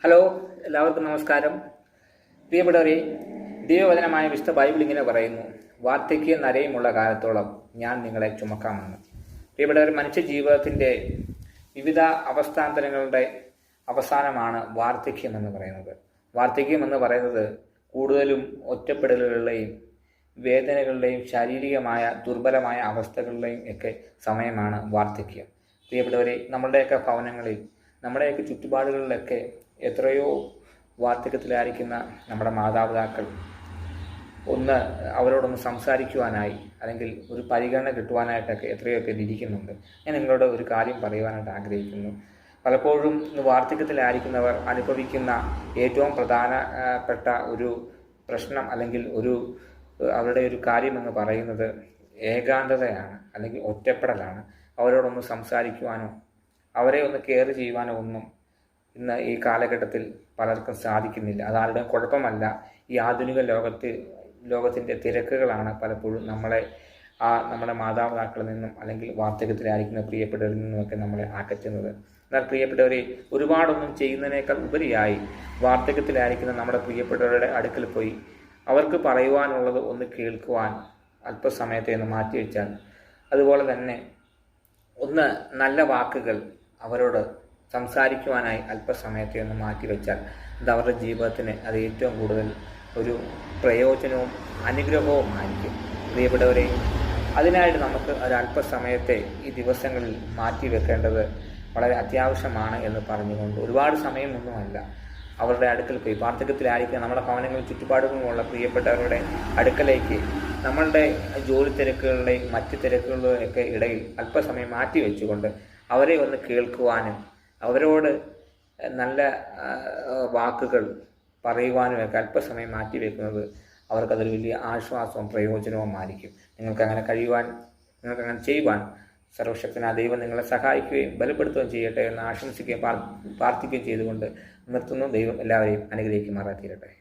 Hello, എല്ലാവർക്കും നമസ്കാരം. പ്രിയപ്പെട്ടവരെ, ദൈവവചനമായ വിശുദ്ധ ബൈബിൾ ഇങ്ങനെ പറയുന്നു: വാർദ്ധക്യം നരയുമുള്ള കാലത്തോളം ഞാൻ നിങ്ങളെ ചുമക്കാമെന്ന്. പ്രിയപ്പെട്ടവർ, മനുഷ്യ ജീവിതത്തിൻ്റെ വിവിധ അവസ്ഥാന്തരങ്ങളുടെ അവസാനമാണ് വാർദ്ധക്യം എന്ന് പറയുന്നത്. വാർദ്ധക്യം എന്ന് പറയുന്നത് കൂടുതലും ഒറ്റപ്പെടലുകളുടെയും വേദനകളുടെയും ശാരീരികമായ ദുർബലമായ അവസ്ഥകളുടെയും ഒക്കെ സമയമാണ് വാർദ്ധക്യം. പ്രിയപ്പെട്ടവരെ, നമ്മളുടെയൊക്കെ ഭവനങ്ങളിൽ, നമ്മുടെയൊക്കെ ചുറ്റുപാടുകളിലൊക്കെ എത്രയോ വാർദ്ധക്യത്തിലായിരിക്കുന്ന നമ്മുടെ മാതാപിതാക്കൾ അവരോടൊന്ന് സംസാരിക്കുവാനായി അല്ലെങ്കിൽ ഒരു പരിഗണന കിട്ടുവാനായിട്ടൊക്കെ എത്രയോ പേര് ഇരിക്കുന്നുണ്ട്. ഞാൻ നിങ്ങളോട് ഒരു കാര്യം പറയുവാനായിട്ട് ആഗ്രഹിക്കുന്നു. പലപ്പോഴും വാർദ്ധക്യത്തിലായിരിക്കുന്നവർ അനുഭവിക്കുന്ന ഏറ്റവും പ്രധാനപ്പെട്ട ഒരു പ്രശ്നം അല്ലെങ്കിൽ അവരുടെ ഒരു കാര്യമെന്ന് പറയുന്നത് ഏകാന്തതയാണ് അല്ലെങ്കിൽ ഒറ്റപ്പെടലാണ്. അവരോടൊന്ന് സംസാരിക്കുവാനോ അവരെ ഒന്ന് കെയർ ചെയ്യുവാനോ ഒന്നും ഇന്ന് ഈ കാലഘട്ടത്തിൽ പലർക്കും സാധിക്കുന്നില്ല. അതാരുടെയും കുഴപ്പമല്ല. ഈ ആധുനിക ലോകത്തിൻ്റെ തിരക്കുകളാണ് പലപ്പോഴും നമ്മുടെ മാതാപിതാക്കളിൽ നിന്നും അല്ലെങ്കിൽ വാർദ്ധക്യത്തിലായിരിക്കുന്ന പ്രിയപ്പെട്ടവരിൽ നിന്നുമൊക്കെ നമ്മളെ അകറ്റുന്നത്. എന്നാൽ പ്രിയപ്പെട്ടവരെ, ഒരുപാടൊന്നും ചെയ്യുന്നതിനേക്കാൾ ഉപരിയായി വാർദ്ധക്യത്തിലായിരിക്കുന്ന നമ്മുടെ പ്രിയപ്പെട്ടവരുടെ അടുക്കൽ പോയി അവർക്ക് പറയുവാനുള്ളത് ഒന്ന് കേൾക്കുവാൻ അല്പസമയത്തെ ഒന്ന് മാറ്റിവെച്ചാൽ, അതുപോലെ തന്നെ നല്ല വാക്കുകൾ അവരോട് സംസാരിക്കുവാനായി അല്പസമയത്തെ ഒന്ന് മാറ്റിവെച്ചാൽ അത് അവരുടെ ജീവിതത്തിന് അത് ഏറ്റവും കൂടുതൽ ഒരു പ്രയോജനവും അനുഗ്രഹവുമായിരിക്കും. പ്രിയപ്പെട്ടവരെ, അതിനായിട്ട് നമുക്ക് ഒരല്പസമയത്തെ ഈ ദിവസങ്ങളിൽ മാറ്റിവെക്കേണ്ടത് വളരെ അത്യാവശ്യമാണ് എന്ന് പറഞ്ഞുകൊണ്ട്, ഒരുപാട് സമയമൊന്നുമല്ല, അവരുടെ അടുക്കൽ പോയി വാർദ്ധക്യത്തിലായിരിക്കും നമ്മുടെ ഭവനങ്ങളിൽ ചുറ്റുപാടുകളുമുള്ള പ്രിയപ്പെട്ടവരുടെ അടുക്കലേക്ക് നമ്മളുടെ ജോലി തിരക്കുകളുടെയും മറ്റ് തിരക്കുകളുടെയൊക്കെ ഇടയിൽ അല്പസമയം മാറ്റി വെച്ചുകൊണ്ട് അവരെ ഒന്ന് കേൾക്കുവാനും അവരോട് നല്ല വാക്കുകൾ പറയുവാനുമൊക്കെ അല്പസമയം മാറ്റി വെക്കുന്നത് അവർക്കതൊരു വലിയ ആശ്വാസവും പ്രയോജനവുമായിരിക്കും. നിങ്ങൾക്കങ്ങനെ ചെയ്യുവാൻ സർവശക്തനായ ദൈവം നിങ്ങളെ സഹായിക്കുകയും ബലപ്പെടുത്തുകയും ചെയ്യട്ടെ എന്ന് ആശംസിക്കുകയും പ്രാർത്ഥിക്കുകയും ചെയ്തുകൊണ്ട് നിർത്തുന്നു. ദൈവം എല്ലാവരെയും അനുഗ്രഹിക്കുമാറായി തീരട്ടെ.